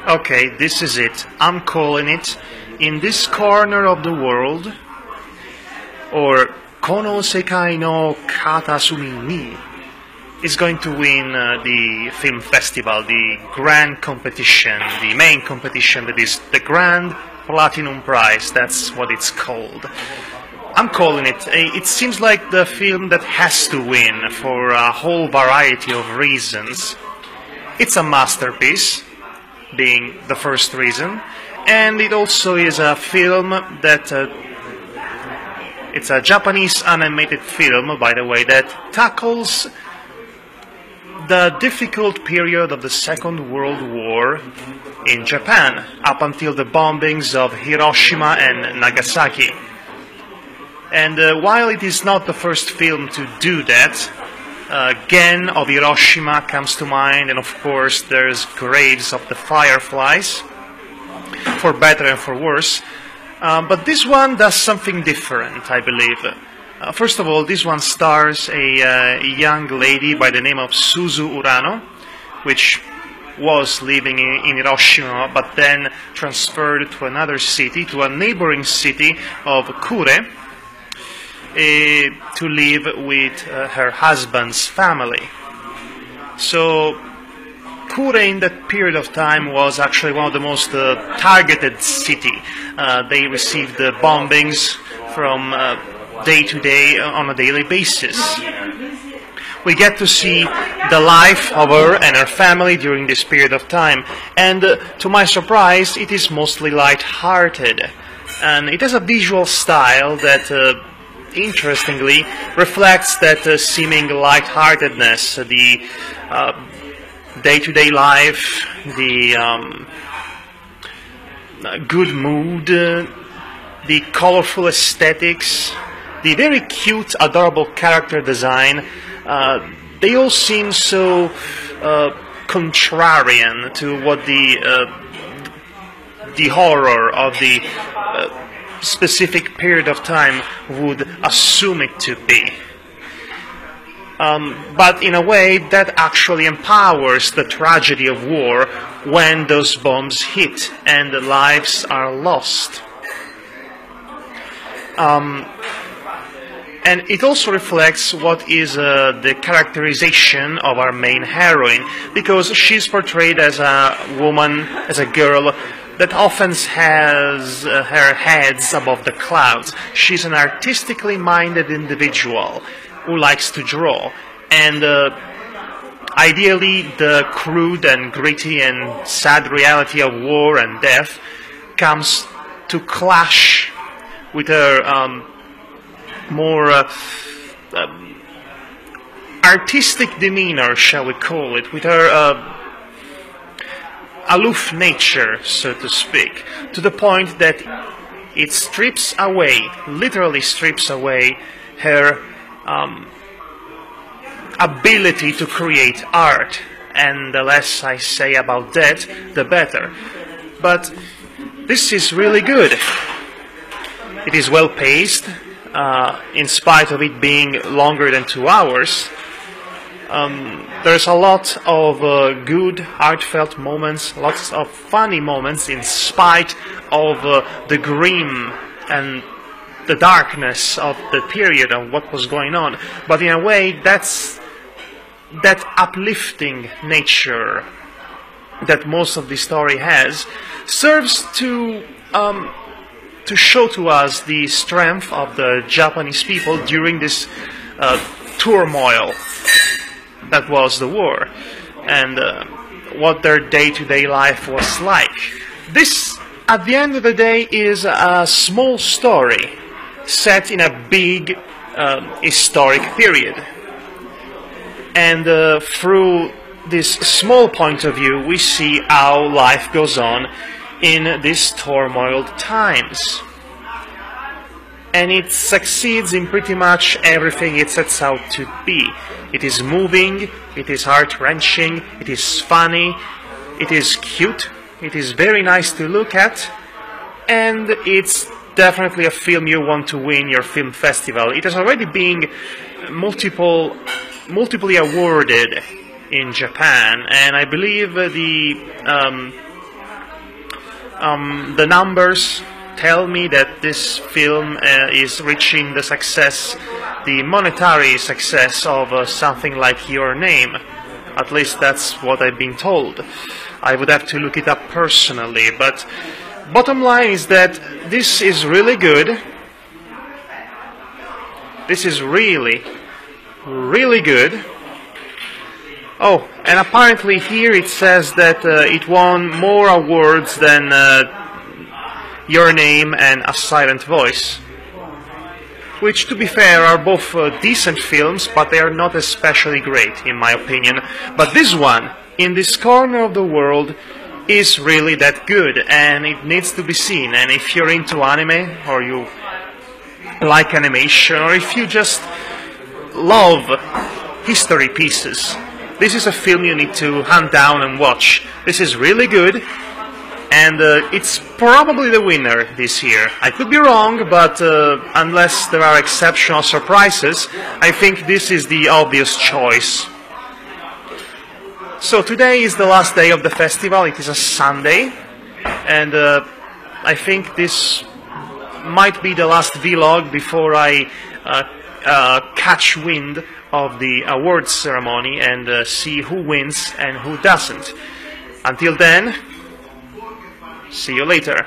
Okay, this is it. I'm calling it. In this corner of the world, or Kono Sekai no Katasumi ni, is going to win the film festival, the grand competition, the main competition that is the Grand Platinum Prize. That's what it's called. I'm calling it. It seems like the film that has to win for a whole variety of reasons. It's a masterpiece, being the first reason, and it also is a film that it's a Japanese animated film, by the way, that tackles the difficult period of the Second World War in Japan, up until the bombings of Hiroshima and Nagasaki. And while it is not the first film to do that, Gen of Hiroshima comes to mind, and of course there's Graves of the Fireflies, for better and for worse. But this one does something different, I believe. First of all, this one stars a young lady by the name of Suzu Urano, which was living in Hiroshima, but then transferred to another city, to a neighboring city of Kure, to live with her husband's family. So Kure in that period of time was actually one of the most targeted city. They received bombings from day to day on a daily basis. We get to see the life of her and her family during this period of time, and to my surprise, it is mostly light-hearted, and it has a visual style that interestingly reflects that seeming light-heartedness, the day-to-day life, the good mood, the colorful aesthetics, the very cute, adorable character design. They all seem so contrarian to what the horror of the specific period of time would assume it to be. But in a way, that actually empowers the tragedy of war when those bombs hit and the lives are lost. And it also reflects what is the characterization of our main heroine, because she's portrayed as a woman, as a girl, that often has her heads above the clouds. She's an artistically minded individual who likes to draw, and ideally the crude and gritty and sad reality of war and death comes to clash with her more artistic demeanor, shall we call it, with her aloof nature, so to speak, to the point that it strips away, literally strips away, her ability to create art. And the less I say about that, the better. But this is really good. It is well paced, in spite of it being longer than 2 hours. There's a lot of good, heartfelt moments, lots of funny moments, in spite of the grim and the darkness of the period of what was going on. But in a way, that uplifting nature that most of the story has serves to show to us the strength of the Japanese people during this turmoil that was the war, and what their day-to-day life was like. This, at the end of the day, is a small story set in a big historic period. And through this small point of view, we see how life goes on in these turmoiled times. And it succeeds in pretty much everything it sets out to be. It is moving, it is heart-wrenching, it is funny, it is cute, it is very nice to look at, and it's definitely a film you want to win your film festival. It has already been multiply awarded in Japan, and I believe the The numbers tell me that this film is reaching the success, the monetary success of something like Your Name. At least that's what I've been told. I would have to look it up personally, but bottom line is that this is really good. This is really, really good. Oh, and apparently here it says that it won more awards than Your Name and A Silent Voice, which, to be fair, are both decent films, but they are not especially great, in my opinion. But this one, In This Corner of the World, is really that good, and it needs to be seen. And if you're into anime, or you like animation, or if you just love history pieces, this is a film you need to hunt down and watch. This is really good, and it's probably the winner this year. I could be wrong, but unless there are exceptional surprises, I think this is the obvious choice. So today is the last day of the festival. It is a Sunday, and I think this might be the last vlog before I catch wind of the awards ceremony and see who wins and who doesn't. Until then, see you later.